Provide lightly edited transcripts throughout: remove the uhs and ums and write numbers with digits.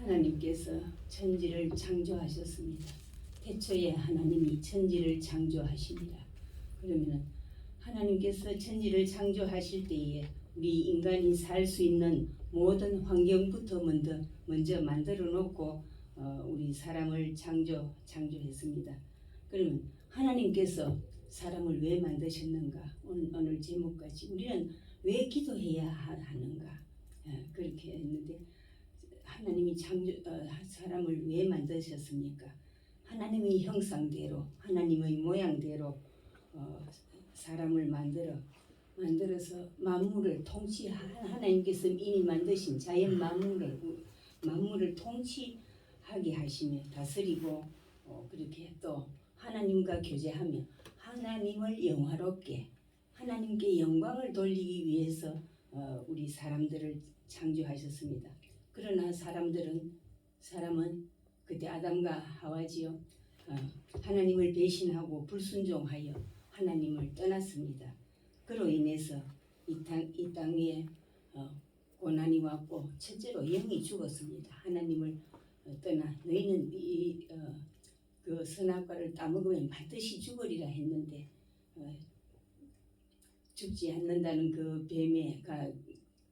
하나님께서 천지를 창조하셨습니다. 태초에 하나님이 천지를 창조하십니다. 그러면 하나님께서 천지를 창조하실 때에 우리 인간이 살 수 있는 모든 환경부터 먼저 만들어 놓고 우리 사람을 창조했습니다. 그러면 하나님께서 사람을 왜 만드셨는가? 오늘 제목까지 우리는 왜 기도해야 하는가? 그렇게 했는데 하나님이 사람을 왜 만드셨습니까? 하나님의 형상대로 하나님의 모양대로 사람을 만들어서 만물을 하나님께서 이미 만드신 자연 만물을 통치하게 하시며 다스리고 그렇게 또 하나님과 교제하며 하나님을 영화롭게 하나님께 영광을 돌리기 위해서 우리 사람들을 창조하셨습니다. 그러나 사람은 그때 아담과 하와지요 하나님을 배신하고 불순종하여 하나님을 떠났습니다. 그로 인해서 이 땅에 고난이 왔고 첫째로 영이 죽었습니다. 하나님을 떠나 너희는 그 선악과를 따먹으면 반드시 죽으리라 했는데 죽지 않는다는 그 뱀의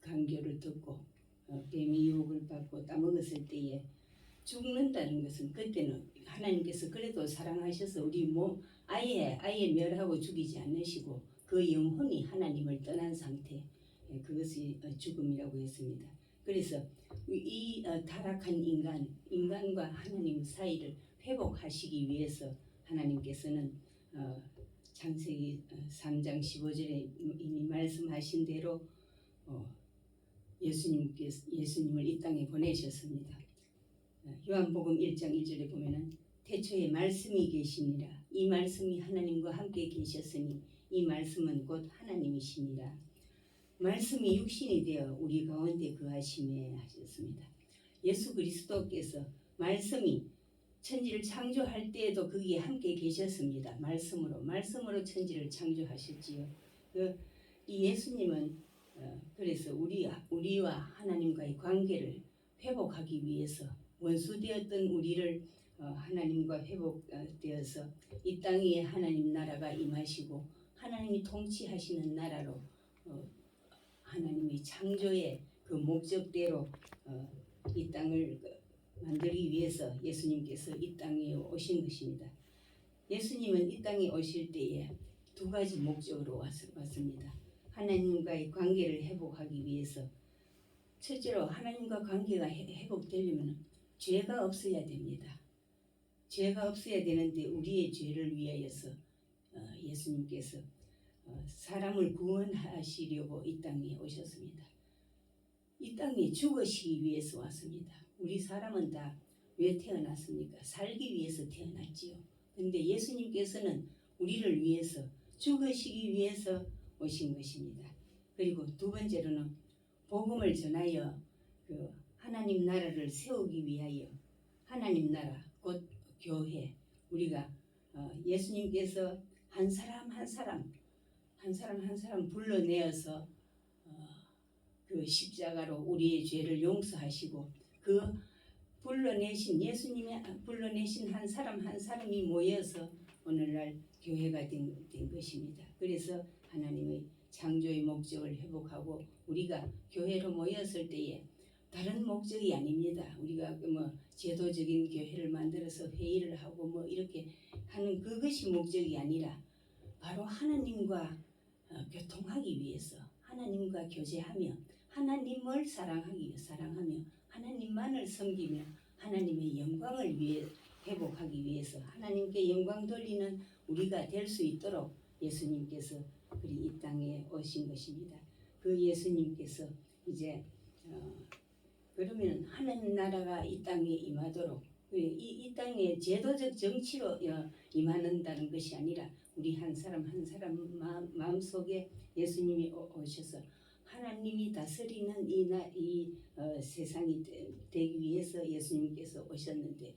강교를 듣고 뱀의 유혹을 받고 따먹었을 때에 죽는다는 것은 그때는 하나님께서 그래도 사랑하셔서 우리 몸 아예 멸하고 죽이지 않으시고 그 영혼이 하나님을 떠난 상태 그것이 죽음이라고 했습니다. 그래서 이 타락한 인간과 하나님 사이를 회복하시기 위해서 하나님께서는 창세기 3장 15절에 이미 말씀하신 대로 예수님을 이 땅에 보내셨습니다. 요한복음 1장 1절에 보면은 태초에 말씀이 계시니라 이 말씀이 하나님과 함께 계셨으니 이 말씀은 곧 하나님이시니라. 말씀이 육신이 되어 우리 가운데 거하시매 하셨습니다. 예수 그리스도께서 말씀이 천지를 창조할 때에도 거기에 함께 계셨습니다. 말씀으로 천지를 창조하셨지요. 이 예수님은 그래서 우리와 하나님과의 관계를 회복하기 위해서 원수되었던 우리를 하나님과 회복되어서 이 땅에 하나님 나라가 임하시고 하나님이 통치하시는 나라로 하나님의 창조의 그 목적대로 이 땅을 만들기 위해서 예수님께서 이 땅에 오신 것입니다. 예수님은 이 땅에 오실 때에 두 가지 목적으로 왔습니다. 하나님과의 관계를 회복하기 위해서 첫째로 하나님과 관계가 회복되려면 죄가 없어야 됩니다. 죄가 없어야 되는데 우리의 죄를 위하여서 예수님께서 사람을 구원하시려고 이 땅에 오셨습니다. 이 땅에 죽으시기 위해서 왔습니다. 우리 사람은 다 왜 태어났습니까? 살기 위해서 태어났지요. 근데 예수님께서는 우리를 위해서 죽으시기 위해서 오신 것입니다. 그리고 두 번째로는 복음을 전하여 그 하나님 나라를 세우기 위하여 하나님 나라 곧 교회 우리가 예수님께서 한 사람 한 사람 불러내어서 그 십자가로 우리의 죄를 용서하시고 그 예수님이 불러내신 한 사람이 모여서 오늘날 교회가 된 것입니다. 그래서 하나님의 창조의 목적을 회복하고 우리가 교회로 모였을 때에 다른 목적이 아닙니다. 우리가 뭐 제도적인 교회를 만들어서 회의를 하고 뭐 이렇게 하는 그것이 목적이 아니라 바로 하나님과 교통하기 위해서 하나님과 교제하며 하나님을 사랑하며 하나님만을 섬기며 하나님의 영광을 위해 회복하기 위해서 하나님께 영광 돌리는 우리가 될 수 있도록 예수님께서 이 땅에 오신 것입니다. 그 예수님께서 이제 그러면 하나님 나라가 이 땅에 임하도록 이 땅에 제도적 정치로 임하는다는 것이 아니라 우리 한 사람 마음속에 예수님이 오셔서 하나님이 다스리는 이 세상이 되기 위해서 예수님께서 오셨는데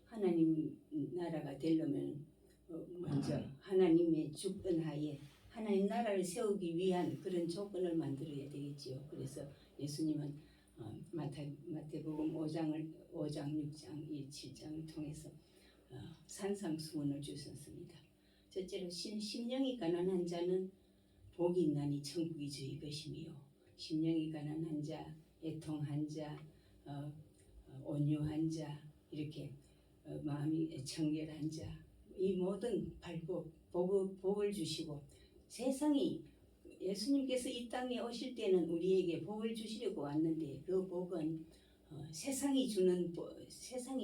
하나님 나라가 되려면 먼저 하나님의 주권하에 하나님 나라를 세우기 위한 그런 조건을 만들어야 되겠지요. 그래서 예수님은 마태복음 5장 6장 이 7장을 통해서 산상수훈을 주셨습니다. 첫째로 심령이 가난한 자는 복이 있나니 천국이 저희 것이며 심령이 가난한 자, 애통한 자, 온유한 자 이렇게 마음이 청결한 자 이 모든 복을 주시고 세상이 예수님께서 이 땅에 오실 때는 우리에게 복을 주시려고 왔는데 그 복은 세상이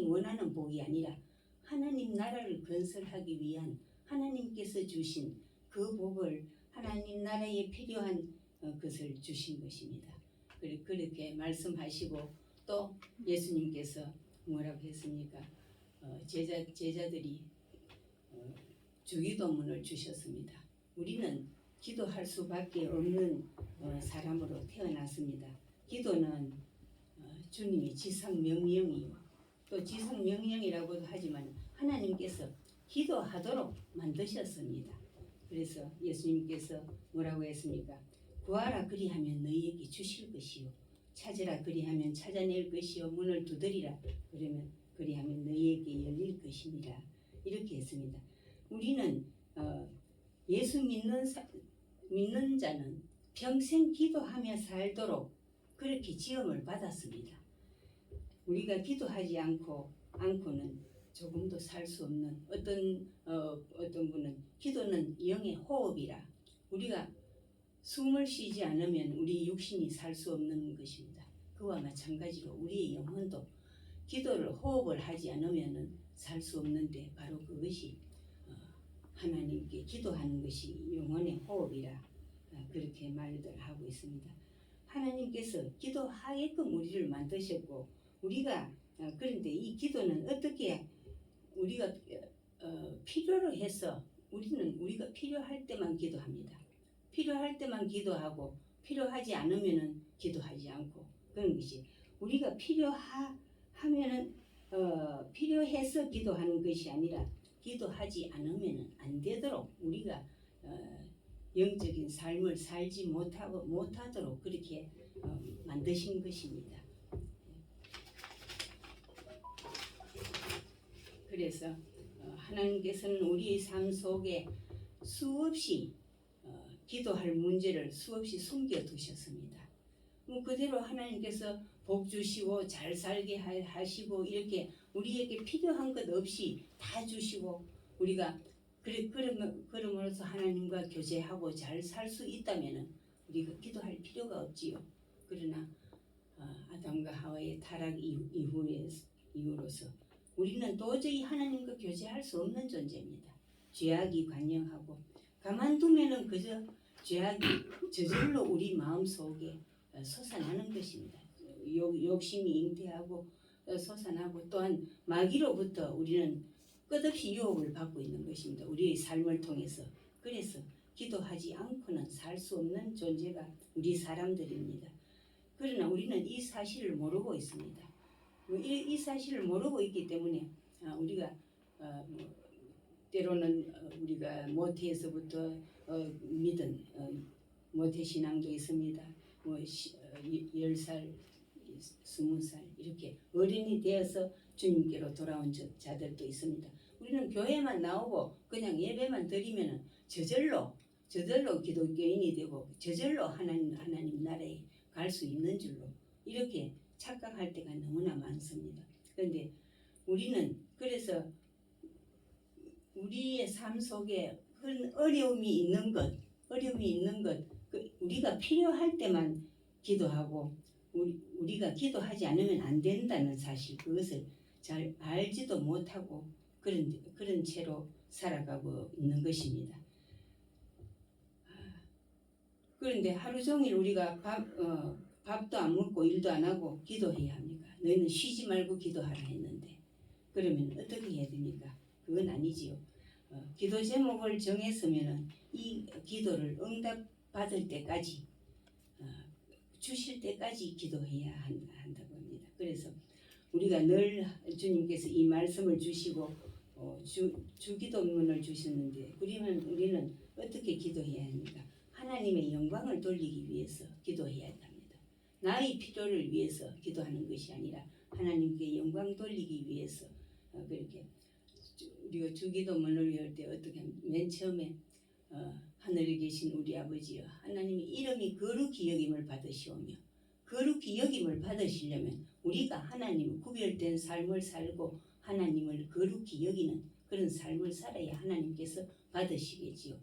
원하는 복이 아니라 하나님 나라를 건설하기 위한 하나님께서 주신 그 복을 하나님 나라에 필요한 것을 주신 것입니다. 그렇게 말씀하시고 또 예수님께서 뭐라고 했습니까? 제자들이 주기도문을 주셨습니다. 우리는 기도할 수밖에 없는 사람으로 태어났습니다. 기도는 주님이 지상명령이요. 또 지상명령이라고도 하지만 하나님께서 기도하도록 만드셨습니다. 그래서 예수님께서 뭐라고 했습니까? 구하라 그리하면 너희에게 주실 것이요. 찾으라 그리하면 찾아낼 것이요. 문을 두드리라 그리하면 너희에게 열릴 것이니라. 이렇게 했습니다. 우리는 예수 믿는 자는 평생 기도하며 살도록 그렇게 지음을 받았습니다. 우리가 기도하지 않고는 조금도 살 수 없는 어떤 분은 기도는 영의 호흡이라 우리가 숨을 쉬지 않으면 우리 육신이 살 수 없는 것입니다. 그와 마찬가지로 우리의 영혼도 기도를 호흡을 하지 않으면 살 수 없는데 바로 그것이 하나님께 기도하는 것이 영혼의 호흡이라 그렇게 말들 하고 있습니다. 하나님께서 기도하게끔 우리를 만드셨고 우리가 그런데 이 기도는 어떻게 우리가 필요로 해서 우리가 필요할 때만 기도합니다. 필요할 때만 기도하고 필요하지 않으면은 기도하지 않고 그런 것이 우리가 필요하면은 필요해서 기도하는 것이 아니라 기도하지 않으면 안 되도록 우리가 영적인 삶을 살지 못하도록 그렇게 만드신 것입니다. 그래서 하나님께서는 우리의 삶 속에 수없이 기도할 문제를 수없이 숨겨두셨습니다. 그대로 하나님께서 복 주시고 잘 살게 하시고 이렇게 우리에게 필요한 것 없이 다 주시고 우리가 그럼으로써 하나님과 교제하고 잘 살 수 있다면 우리가 기도할 필요가 없지요. 그러나 아담과 하와의 타락 이후로서 우리는 도저히 하나님과 교제할 수 없는 존재입니다. 죄악이 관영하고 가만두면은 그저 죄악이 저절로 우리 마음속에 솟아나는 것입니다. 욕심이 잉태하고 솟아나고 또한 마귀로부터 우리는 끝없이 유혹을 받고 있는 것입니다. 우리의 삶을 통해서. 그래서 기도하지 않고는 살 수 없는 존재가 우리 사람들입니다. 그러나 우리는 이 사실을 모르고 있습니다. 이 사실을 모르고 있기 때문에 우리가 때로는 우리가 모태에서부터 믿은 모태신앙도 있습니다. 10살, 20살 이렇게 어린이 되어서 주님께로 돌아온 자들도 있습니다. 우리는 교회만 나오고 그냥 예배만 드리면 저절로 기독교인이 되고 저절로 하나님 나라에 갈 수 있는 줄로 이렇게 착각할 때가 너무나 많습니다. 그런데 우리는 그래서 우리의 삶 속에 그런 어려움이 있는 것 우리가 필요할 때만 기도하고 우리가 기도하지 않으면 안 된다는 사실 그것을 잘 알지도 못하고 그런 채로 살아가고 있는 것입니다. 그런데 하루 종일 우리가 밥도 안 먹고 일도 안 하고 기도해야 합니까? 너희는 쉬지 말고 기도하라 했는데 그러면 어떻게 해야 됩니까? 그건 아니지요. 기도 제목을 정했으면 이 기도를 응답받을 때까지 주실 때까지 기도해야 한다고 합니다. 그래서 우리가 늘 주님께서 이 말씀을 주시고 주기도문을 주셨는데 그러면 우리는 어떻게 기도해야 합니까? 하나님의 영광을 돌리기 위해서 기도해야 합니다. 나의 필요를 위해서 기도하는 것이 아니라 하나님께 영광 돌리기 위해서 그렇게 우리가 주기도문을 외울 때 어떻게 하면 맨 처음에 하늘에 계신 우리 아버지여 하나님의 이름이 거룩히 여김을 받으시오며 거룩히 여김을 받으시려면 우리가 하나님 구별된 삶을 살고 하나님을 거룩히 여기는 그런 삶을 살아야 하나님께서 받으시겠지요.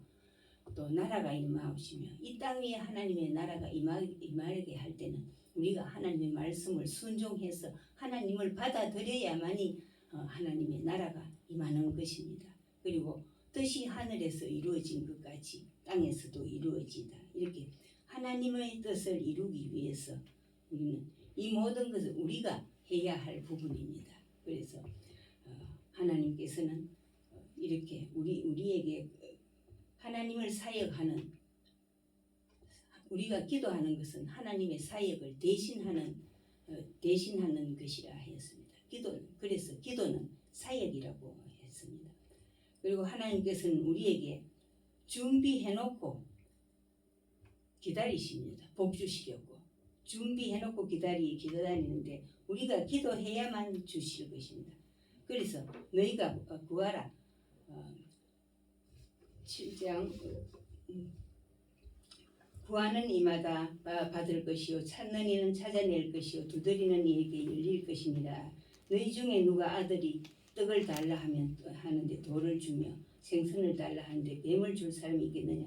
또 나라가 임하옵시며 이 땅 위에 하나님의 나라가 임하게 할 때는 우리가 하나님의 말씀을 순종해서 하나님을 받아들여야만이 하나님의 나라가 임하는 것입니다. 그리고 뜻이 하늘에서 이루어진 것 같이 땅에서도 이루어지다. 이렇게 하나님의 뜻을 이루기 위해서 우리는 이 모든 것을 우리가 해야 할 부분입니다. 그래서 하나님께서는 이렇게 우리에게 하나님을 사역하는 우리가 기도하는 것은 하나님의 사역을 대신하는 것이라 했습니다. 그래서 기도는 사역이라고 했습니다. 그리고 하나님께서는 우리에게 준비해놓고 기다리십니다. 복 주시려고 준비해놓고 기다리는데 우리가 기도해야만 주실 것입니다. 그래서 너희가 구하라 7장 구하는 이마다 받을 것이요 찾는 이는 찾아낼 것이요 두드리는 이에게 열릴 것입니다. 너희 중에 누가 아들이 떡을 달라 하는데 돌을 주며 생선을 달라 하는데 뱀을 줄 사람이 있겠느냐.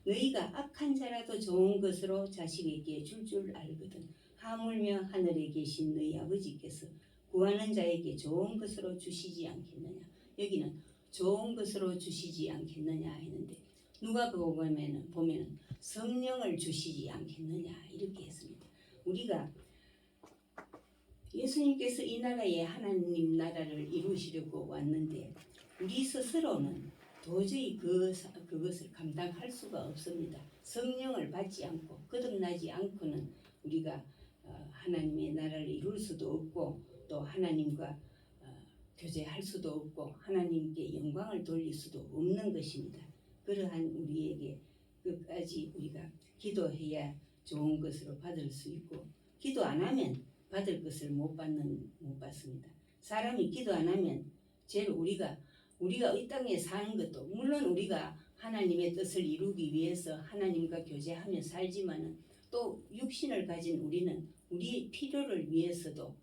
너희가 악한 자라도 좋은 것으로 자식에게 줄 알거든. 하물며 하늘에 계신 너희 아버지께서 구하는 자에게 좋은 것으로 주시지 않겠느냐. 여기는 좋은 것으로 주시지 않겠느냐 했는데 누가 보면은 성령을 주시지 않겠느냐 이렇게 했습니다. 우리가 예수님께서 이 나라에 하나님 나라를 이루시려고 왔는데 우리 스스로는 도저히 그것을 감당할 수가 없습니다. 성령을 받지 않고 거듭나지 않고는 우리가 하나님의 나라를 이룰 수도 없고 또 하나님과 교제할 수도 없고 하나님께 영광을 돌릴 수도 없는 것입니다. 그러한 우리에게 끝까지 우리가 기도해야 좋은 것으로 받을 수 있고 기도 안 하면 받을 것을 못 받습니다. 사람이 기도 안 하면 제일 우리가 이 땅에 사는 것도 물론 우리가 하나님의 뜻을 이루기 위해서 하나님과 교제하며 살지만은 또 육신을 가진 우리는 우리의 필요를 위해서도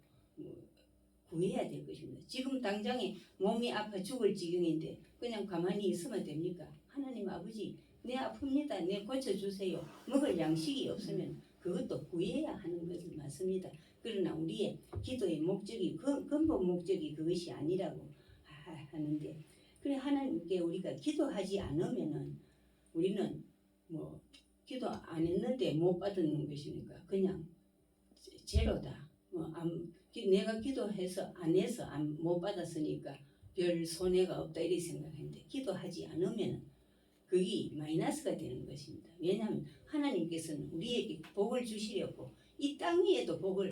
구해야 될 것입니다. 지금 당장에 몸이 아파 죽을 지경인데 그냥 가만히 있으면 됩니까? 하나님 아버지 내 아픕니다. 내 고쳐주세요. 먹을 양식이 없으면 그것도 구해야 하는 것은 맞습니다. 그러나 우리의 기도의 목적이 근본 목적이 그것이 아니라고 하는데 그래 하나님께 우리가 기도하지 않으면은 우리는 뭐 기도 안 했는데 못 받는 것이니까 그냥 제로다. 내가 기도해서 안 해서 못 받았으니까 별 손해가 없다 이렇게 생각했는데 기도하지 않으면 그게 마이너스가 되는 것입니다. 왜냐하면 하나님께서는 우리에게 복을 주시려고 이 땅 위에도 복을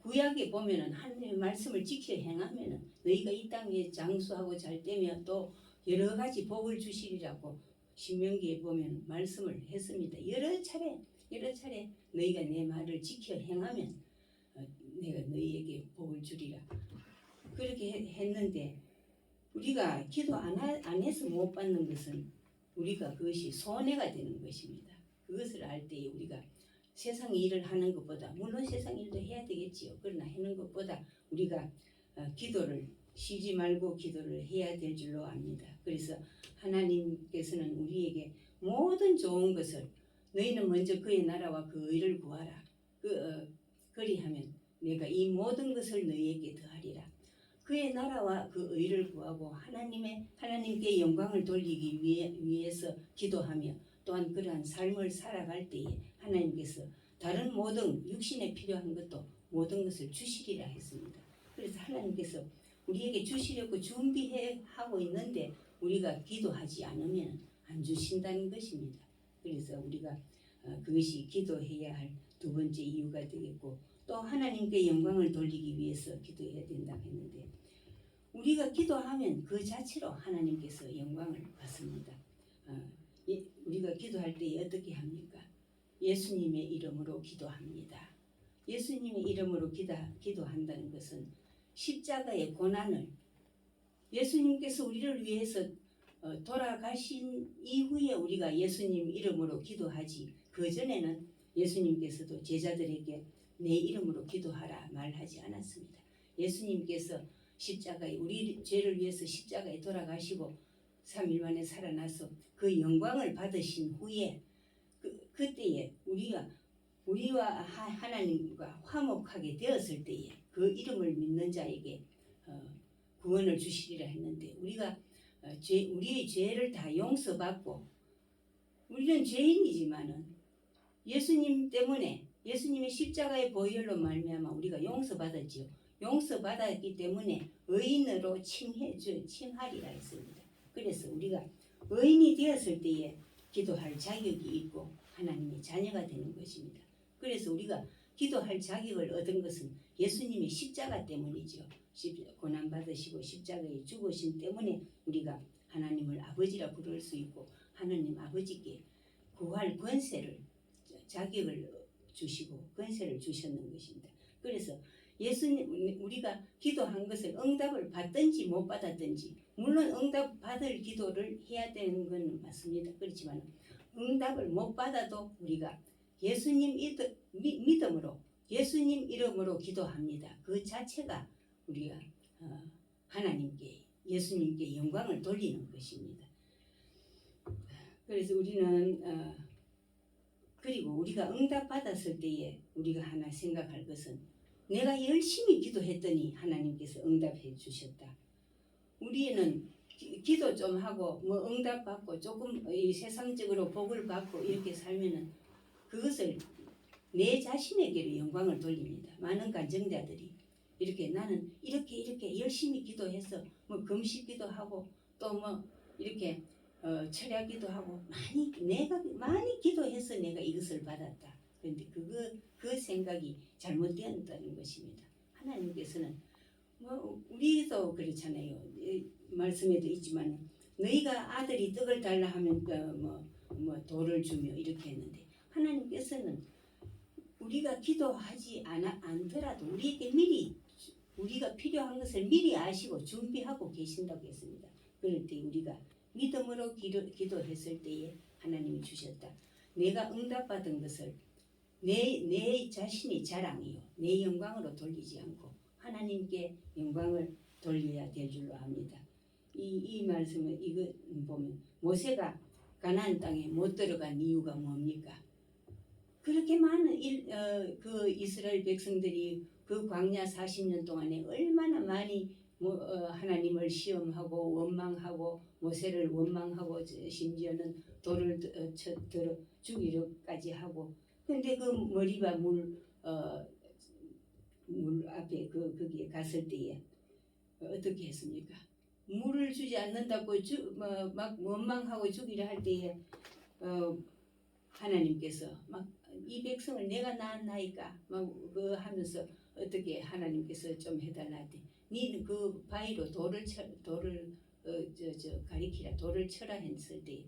구약에 보면은 하나님의 말씀을 지켜 행하면은 너희가 이 땅 위에 장수하고 잘 되며 또 여러 가지 복을 주시리라고 신명기에 보면 말씀을 했습니다. 여러 차례 너희가 내 말을 지켜 행하면 내가 너희에게 복을 주리라 그렇게 했는데 우리가 기도 안 해서 못 받는 것은 우리가 그것이 손해가 되는 것입니다. 그것을 알 때에 우리가 세상 일을 하는 것보다 물론 세상 일도 해야 되겠지요. 그러나 하는 것보다 우리가 기도를 쉬지 말고 기도를 해야 될 줄로 압니다. 그래서 하나님께서는 우리에게 모든 좋은 것을 너희는 먼저 그의 나라와 그 의를 구하라. 그리하면 내가 이 모든 것을 너희에게 더하리라. 그의 나라와 그 의를 구하고 하나님께 영광을 돌리기 위해서 기도하며 또한 그러한 삶을 살아갈 때에 하나님께서 다른 모든 육신에 필요한 것도 모든 것을 주시리라 했습니다. 그래서 하나님께서 우리에게 주시려고 준비하고 있는데 우리가 기도하지 않으면 안 주신다는 것입니다. 그래서 우리가 그것이 기도해야 할 두 번째 이유가 되겠고 또 하나님께 영광을 돌리기 위해서 기도해야 된다고 했는데 우리가 기도하면 그 자체로 하나님께서 영광을 받습니다. 우리가 기도할 때 어떻게 합니까? 예수님의 이름으로 기도합니다. 예수님의 이름으로 기도한다는 것은 십자가의 고난을 예수님께서 우리를 위해서 돌아가신 이후에 우리가 예수님 이름으로 기도하지, 그 전에는 예수님께서도 제자들에게 내 이름으로 기도하라 말하지 않았습니다. 예수님께서 십자가에 우리 죄를 위해서 십자가에 돌아가시고 3일 만에 살아나서 그 영광을 받으신 후에 그때에 우리와 하나님과 화목하게 되었을 때에 그 이름을 믿는 자에게 구원을 주시리라 했는데, 우리가 우리의 죄를 다 용서받고, 우리는 죄인이지만은 예수님 때문에, 예수님의 십자가의 보혈로 말미암아 우리가 용서받았지요. 용서받았기 때문에 의인으로 칭하리라 했습니다. 그래서 우리가 의인이 되었을 때에 기도할 자격이 있고 하나님의 자녀가 되는 것입니다. 그래서 우리가 기도할 자격을 얻은 것은 예수님의 십자가 때문이죠. 고난 받으시고 십자가에 죽으신 때문에 우리가 하나님을 아버지라 부를 수 있고, 하나님 아버지께 구할 권세를, 자격을 주시고 권세를 주셨는 것입니다. 그래서 예수님, 우리가 기도한 것을 응답을 받든지 못 받았든지, 물론 응답 받을 기도를 해야 되는 건 맞습니다. 그렇지만 응답을 못 받아도 우리가 예수님 믿음으로, 예수님 이름으로 기도합니다. 그 자체가 우리가 하나님께, 예수님께 영광을 돌리는 것입니다. 그래서 우리는 그리고 우리가 응답 받았을 때에 우리가 하나 생각할 것은, 내가 열심히 기도했더니 하나님께서 응답해 주셨다. 우리는 기도 좀 하고 뭐 응답 받고 조금 이 세상적으로 복을 받고 이렇게 살면은 그것을 내 자신에게로 영광을 돌립니다. 많은 간증자들이 이렇게, 나는 이렇게 열심히 기도해서 뭐 금식기도 하고 또 뭐 이렇게 철야기도 하고 내가 많이 기도해서 내가 이것을 받았다. 그런데 그 생각이 잘못되었다는 것입니다. 하나님께서는 뭐 우리도 그렇잖아요. 말씀에도 있지만 너희가 아들이 떡을 달라 하면 뭐 돌을 주며 이렇게 했는데, 하나님께서는 우리가 기도하지 않더라도 우리에게 미리 우리가 필요한 것을 미리 아시고 준비하고 계신다고 했습니다. 그럴 때 우리가 믿음으로 기도했을 때에 하나님이 주셨다. 내가 응답받은 것을 내 자신이 자랑이요, 내 영광으로 돌리지 않고 하나님께 영광을 돌려야 될 줄로 압니다. 이 말씀을 이거 보면, 모세가 가나안 땅에 못 들어간 이유가 뭡니까? 그렇게 많은 그 이스라엘 백성들이 그 광야 40년 동안에 얼마나 많이 하나님을 시험하고 원망하고 모세를 원망하고 심지어는 돌을 들어 죽이려까지 하고, 근데 그 머리바 물 앞에 거기에 갔을 때에 어떻게 했습니까? 물을 주지 않는다고 막 원망하고 죽이려 할 때에 하나님께서 막 이 백성을 내가 낳았나이까 막 하면서 어떻게 하나님께서 좀 해달라 했더니, 니는 그 바위로 돌을 가리키라, 돌을 쳐라 했을 때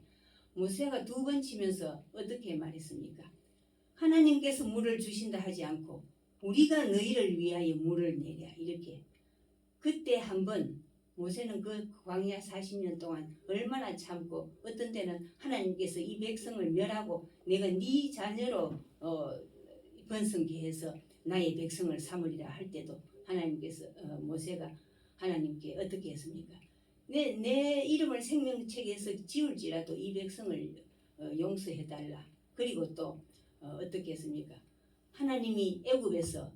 모세가 2번 치면서 어떻게 말했습니까? 하나님께서 물을 주신다 하지 않고 우리가 너희를 위하여 물을 내랴, 이렇게. 그때 한번 모세는 그 광야 40년 동안 얼마나 참고, 어떤 때는 하나님께서 이 백성을 멸하고 내가 네 자녀로 번성케 해서 나의 백성을 삼으리라 할 때도 하나님께서 모세가 하나님께 어떻게 했습니까? 내 이름을 생명책에서 지울지라도 이 백성을 용서해달라. 그리고 또 어떻게 했습니까? 하나님이 애굽에서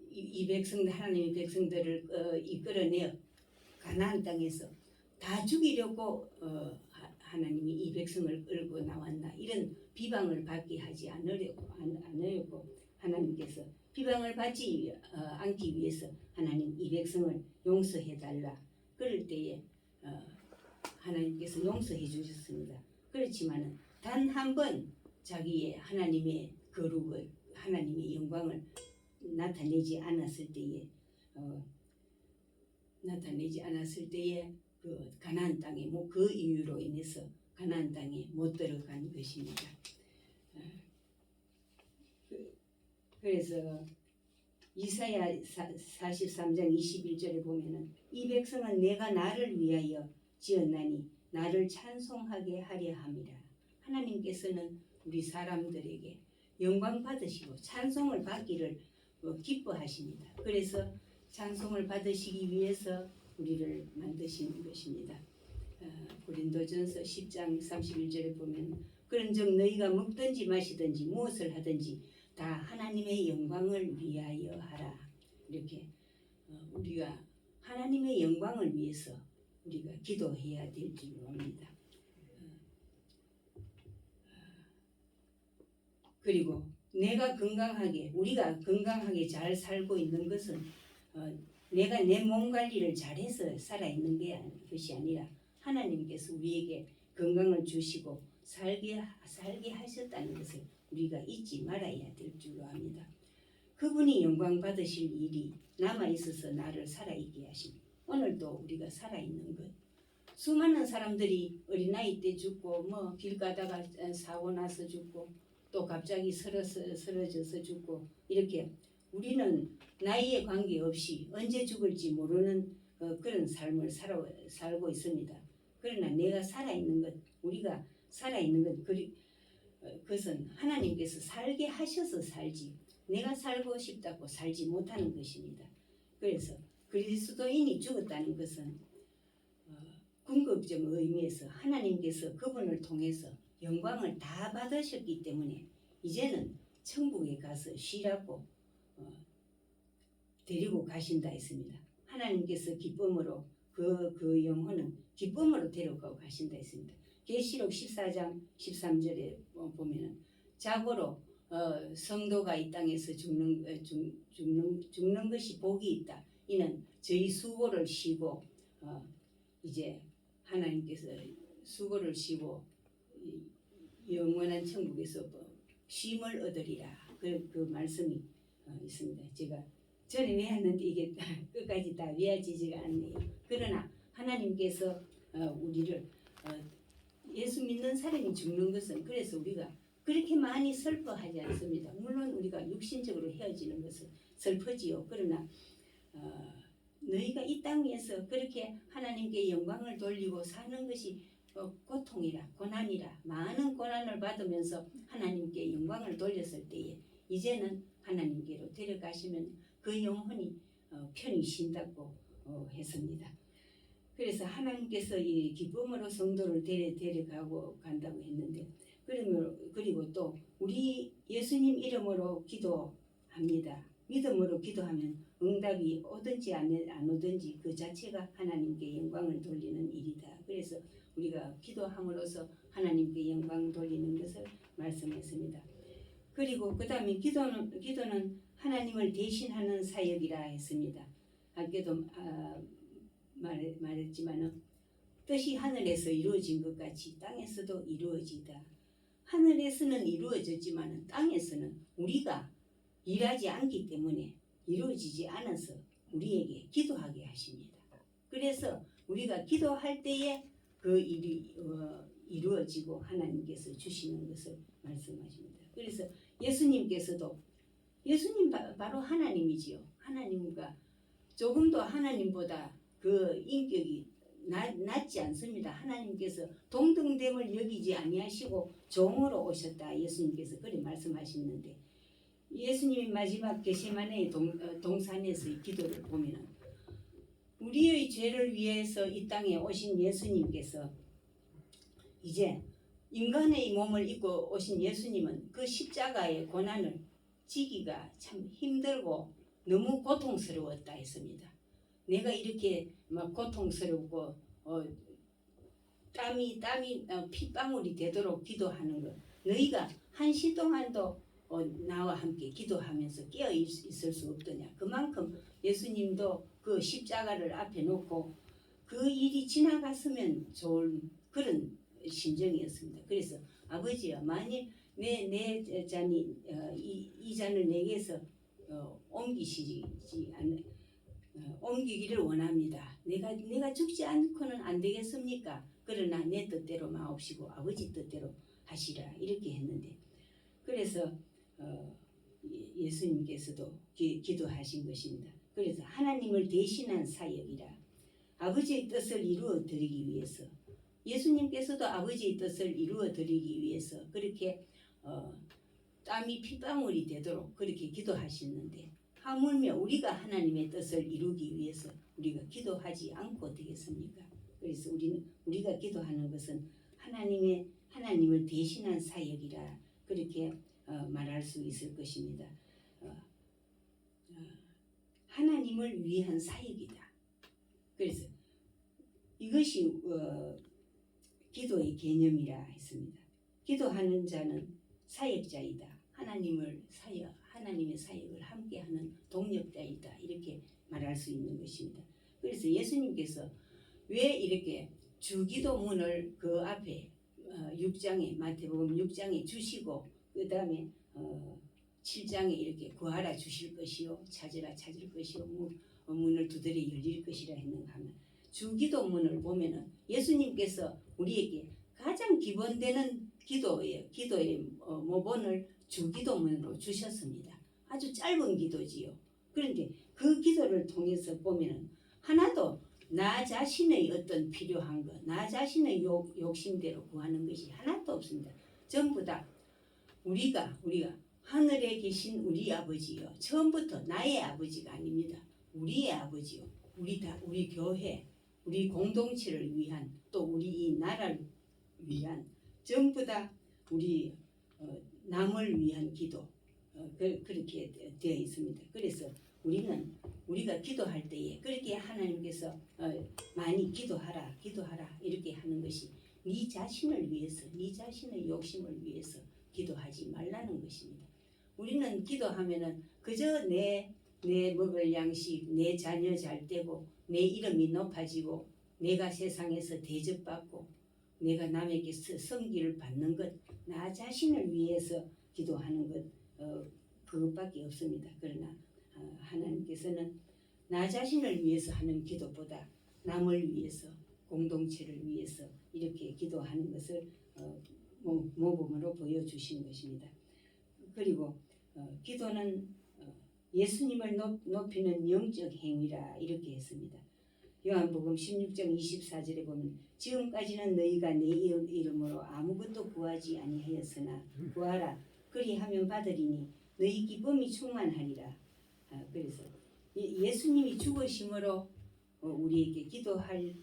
이 백성들, 하나님의 백성들을 이끌어내어 가나안 땅에서 다 죽이려고 하나님이 이 백성을 끌고 나왔나, 이런 비방을 받게 하지 않으려고 하나님께서 비방을 받지 않기 위해서 하나님 이 백성을 용서해달라. 그럴 때에 하나님께서 용서해 주셨습니다. 그렇지만 단 한 번 자기의 하나님의 거룩을, 하나님의 영광을 나타내지 않았을 때에 그 가나안 땅에 그 이유로 인해서 가나안 땅에 못 들어간 것입니다. 그래서 이사야 43장 21절에 보면은 이 백성은 내가 나를 위하여 지었나니 나를 찬송하게 하려 함이라. 하나님께서는 우리 사람들에게 영광 받으시고 찬송을 받기를 기뻐하십니다. 그래서 찬송을 받으시기 위해서 우리를 만드시는 것입니다. 고린도전서 10장 31절에 보면 그런즉 너희가 먹든지 마시든지 무엇을 하든지 다 하나님의 영광을 위하여 하라. 이렇게 우리가 하나님의 영광을 위해서 우리가 기도해야 될 줄 압니다. 그리고 우리가 건강하게 잘 살고 있는 것은 내가 내 몸 관리를 잘해서 살아있는 것이 아니라 하나님께서 우리에게 건강을 주시고 살게 하셨다는 것을 우리가 잊지 말아야 될 줄로 압니다. 그분이 영광 받으실 일이 남아 있어서 나를 살아있게 하십니다. 오늘도 우리가 살아있는 것. 수많은 사람들이 어린아이 때 죽고 길 가다가 사고 나서 죽고 또 갑자기 쓰러져서 죽고 이렇게 우리는 나이에 관계없이 언제 죽을지 모르는 그런 삶을 살고 있습니다. 그러나 내가 살아있는 것, 우리가 살아있는 것, 그것은 하나님께서 살게 하셔서 살지 내가 살고 싶다고 살지 못하는 것입니다. 그래서 그리스도인이 죽었다는 것은 궁극적 의미에서 하나님께서 그분을 통해서 영광을 다 받으셨기 때문에 이제는 천국에 가서 쉬라고 데리고 가신다 했습니다. 하나님께서 기쁨으로 그 영혼은 기쁨으로 데려가고 가신다 했습니다. 계시록 14장 13절에 보면은 자고로 성도가 이 땅에서 죽는 것이 복이 있다. 이는 저희 수고를 쉬고 이제 하나님께서 수고를 쉬고 영원한 천국에서 쉼을 얻으리라. 그 말씀이 있습니다. 제가 전에 외웠는데 이게 끝까지 다 외워지지가 않네요. 그러나 하나님께서 우리를 예수 믿는 사람이 죽는 것은 그래서 우리가 그렇게 많이 슬퍼하지 않습니다. 물론 우리가 육신적으로 헤어지는 것은 슬퍼지요. 그러나 너희가 이 땅에서 그렇게 하나님께 영광을 돌리고 사는 것이 고통이라 고난이라 많은 고난을 받으면서 하나님께 영광을 돌렸을 때에 이제는 하나님께로 데려가시면 그 영혼이 편히 쉰다고 했습니다. 그래서 하나님께서 이 기쁨으로 성도를 데려가고 간다고 했는데 그리고 또 우리 예수님 이름으로 기도합니다. 믿음으로 기도하면 응답이 오든지 안 오든지 그 자체가 하나님께 영광을 돌리는 일이다. 그래서 우리가 기도함으로써 하나님께 영광 돌리는 것을 말씀했습니다. 그리고 그 다음에 기도는 하나님을 대신하는 사역이라 했습니다. 아까도 말했지만 뜻이 하늘에서 이루어진 것 같이 땅에서도 이루어지다. 하늘에서는 이루어졌지만 땅에서는 우리가 일하지 않기 때문에 이루어지지 않아서 우리에게 기도하게 하십니다. 그래서 우리가 기도할 때에 그 일이 이루어지고 하나님께서 주시는 것을 말씀하십니다. 그래서 예수님께서도 예수님 바로 하나님이지요. 하나님과 조금도 하나님보다 그 인격이 낮지 않습니다. 하나님께서 동등됨을 여기지 아니하시고 종으로 오셨다. 예수님께서 그렇게 말씀하시는데 예수님이 마지막 겟세마네 동산에서의 기도를 보면 우리의 죄를 위해서 이 땅에 오신 예수님께서 이제 인간의 몸을 입고 오신 예수님은 그 십자가의 고난을 지기가 참 힘들고 너무 고통스러웠다 했습니다. 내가 이렇게 막 고통스럽고 땀이 핏방울이 되도록 기도하는 것 너희가 한시 동안도 나와 함께 기도하면서 깨어 있을 수 없더냐. 그만큼 예수님도 그 십자가를 앞에 놓고 그 일이 지나갔으면 좋은 그런 심정이었습니다. 그래서 아버지야 만일 내 잔이 이 잔을 내게서 옮기기를 원합니다. 내가 죽지 않고는 안 되겠습니까? 그러나 내 뜻대로 마옵시고 아버지 뜻대로 하시라 이렇게 했는데 그래서 예수님께서도 기도하신 것입니다. 그래서 하나님을 대신한 사역이라 아버지의 뜻을 이루어 드리기 위해서 예수님께서도 아버지의 뜻을 이루어 드리기 위해서 그렇게 땀이 핏방울이 되도록 그렇게 기도하시는데 하물며 우리가 하나님의 뜻을 이루기 위해서 우리가 기도하지 않고 되겠습니까? 그래서 우리가 기도하는 것은 하나님을 대신한 사역이라 그렇게 말할 수 있을 것입니다. 하나님을 위한 사역이다. 그래서 이것이 기도의 개념이라 했습니다. 기도하는 자는 사역자이다. 하나님의 사역을 함께하는 동력자이다. 이렇게 말할 수 있는 것입니다. 그래서 예수님께서 왜 이렇게 주기도문을 그 앞에 6장에 마태복음 6장에 주시고 그 다음에 7장에 이렇게 구하라 주실 것이요 찾으라 찾을 것이요 문을 두드려 열릴 것이라 했는가 하면 주기도문을 보면은 예수님께서 우리에게 가장 기본되는 기도의 모본을 주기도문으로 주셨습니다. 아주 짧은 기도지요. 그런데 그 기도를 통해서 보면은 하나도 나 자신의 어떤 필요한 것, 나 자신의 욕심대로 구하는 것이 하나도 없습니다. 전부 다 우리가 하늘에 계신 우리 아버지요. 처음부터 나의 아버지가 아닙니다. 우리의 아버지요. 우리 교회, 우리 공동체를 위한 또 우리 이 나라를 위한 전부 다 우리 남을 위한 기도 그렇게 되어 있습니다. 그래서 우리가 기도할 때에 그렇게 하나님께서 많이 기도하라 이렇게 하는 것이 네 자신을 위해서 네 자신의 욕심을 위해서 기도하지 말라는 것입니다. 우리는 기도하면은 그저 내 먹을 양식, 내 자녀 잘 되고 내 이름이 높아지고 내가 세상에서 대접받고 내가 남에게서 성기를 받는 것, 나 자신을 위해서 기도하는 것 그것밖에 없습니다. 그러나 하나님께서는 나 자신을 위해서 하는 기도보다 남을 위해서 공동체를 위해서 이렇게 기도하는 것을 모범으로 보여주신 것입니다. 그리고 기도는 예수님을 높이는 영적 행위라 이렇게 했습니다. 요한복음 16장 24절에 보면 지금까지는 너희가 내 이름으로 아무것도 구하지 아니하였으나 구하라 그리하면 받으리니 너희 기쁨이 충만하리라. 그래서 예수님이 죽으심으로 우리에게 기도할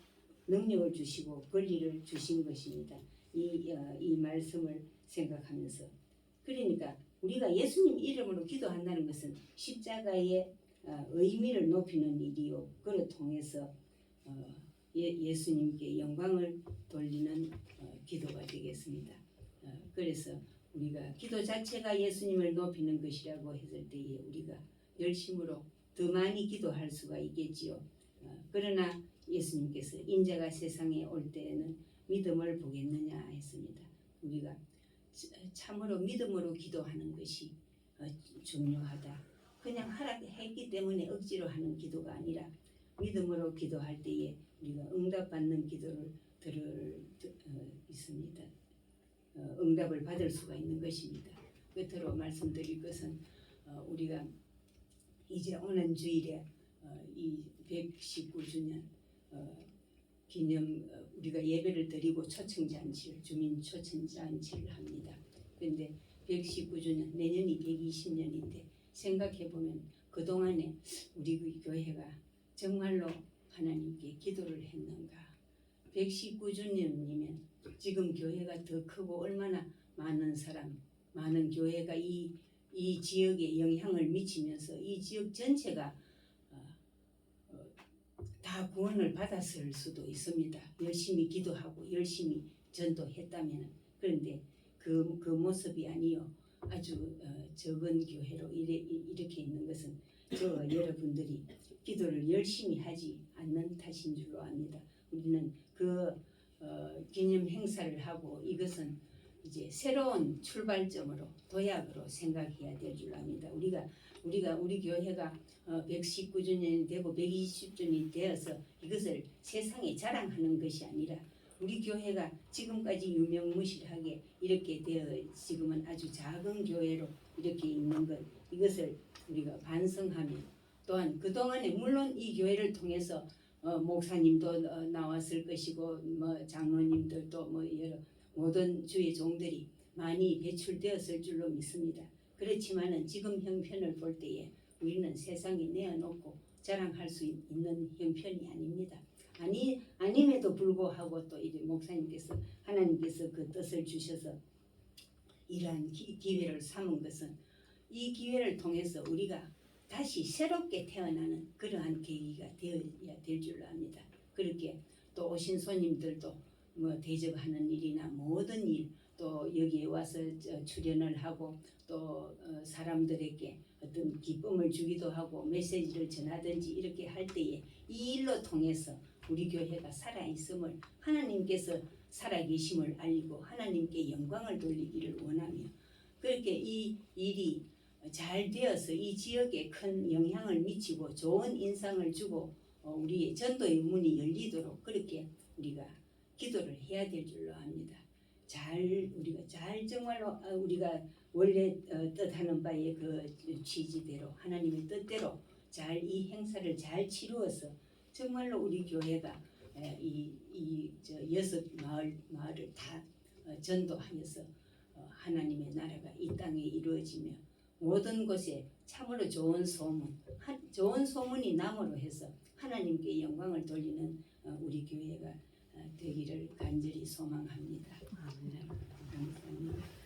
능력을 주시고 권리를 주신 것입니다. 이 말씀을 생각하면서 그러니까 우리가 예수님 이름으로 기도한다는 것은 십자가의 의미를 높이는 일이요. 그를 통해서 예수님께 영광을 돌리는 기도가 되겠습니다. 그래서 우리가 기도 자체가 예수님을 높이는 것이라고 했을 때에 우리가 열심으로 더 많이 기도할 수가 있겠지요. 그러나 예수님께서 인자가 세상에 올 때에는 믿음을 보겠느냐 했습니다. 우리가 참으로 믿음으로 기도하는 것이 중요하다. 그냥 하라고 했기 때문에 억지로 하는 기도가 아니라 믿음으로 기도할 때에 우리가 응답받는 기도를 있습니다. 응답을 받을 수가 있는 것입니다. 끝으로 말씀드릴 것은 우리가 이제 오는 주일에 이 119주년 기념 우리가 예배를 드리고 주민 초청잔치를 합니다. 그런데 119주년 내년이 120년인데 생각해보면 그동안에 우리 교회가 정말로 하나님께 기도를 했는가. 119주년이면 지금 교회가 더 크고 얼마나 많은 교회가 이 지역에 영향을 미치면서 이 지역 전체가 다 구원을 받았을 수도 있습니다. 열심히 기도하고 열심히 전도했다면. 그런데 그 모습이 아니요. 아주 적은 교회로 이렇게 있는 것은 저와 여러분들이 기도를 열심히 하지 않는 탓인 줄로 압니다. 우리는 그 기념 행사를 하고 이것은 이제 새로운 출발점으로 도약으로 생각해야 될 줄 압니다. 우리 교회가 119주년이 되고 120주년이 되어서 이것을 세상에 자랑하는 것이 아니라 우리 교회가 지금까지 유명무실하게 이렇게 되어 지금은 아주 작은 교회로 이렇게 있는 것, 이것을 우리가 반성하며, 또한 그동안에 물론 이 교회를 통해서 목사님도 나왔을 것이고 뭐 장로님들도 뭐 여러 모든 주의 종들이 많이 배출되었을 줄로 믿습니다. 그렇지만은 지금 형편을 볼 때에 우리는 세상에 내어놓고 자랑할 수 있는 형편이 아닙니다. 아님에도 불구하고 또 이제 목사님께서 하나님께서 그 뜻을 주셔서 이러한 기회를 삼은 것은 이 기회를 통해서 우리가 다시 새롭게 태어나는 그러한 계기가 되어야 될 줄로 압니다. 그렇게 또 오신 손님들도 뭐 대접하는 일이나 모든 일, 또 여기에 와서 출연을 하고 또 사람들에게 어떤 기쁨을 주기도 하고 메시지를 전하든지 이렇게 할 때에 이 일로 통해서 우리 교회가 살아있음을, 하나님께서 살아계심을 알리고 하나님께 영광을 돌리기를 원하며, 그렇게 이 일이 잘 되어서 이 지역에 큰 영향을 미치고 좋은 인상을 주고 우리의 전도의 문이 열리도록 그렇게 우리가 기도를 해야 될 줄로 압니다. 우리가 정말로 우리가 원래 뜻하는 바의 그 취지대로 하나님의 뜻대로 잘 이 행사를 잘 치루어서 정말로 우리 교회가 저 6마을을 다 전도하여서 하나님의 나라가 이 땅에 이루어지며 모든 곳에 참으로 좋은 소문이 남으로 해서 하나님께 영광을 돌리는 우리 교회가 되기를 간절히 소망합니다. 감사합니다.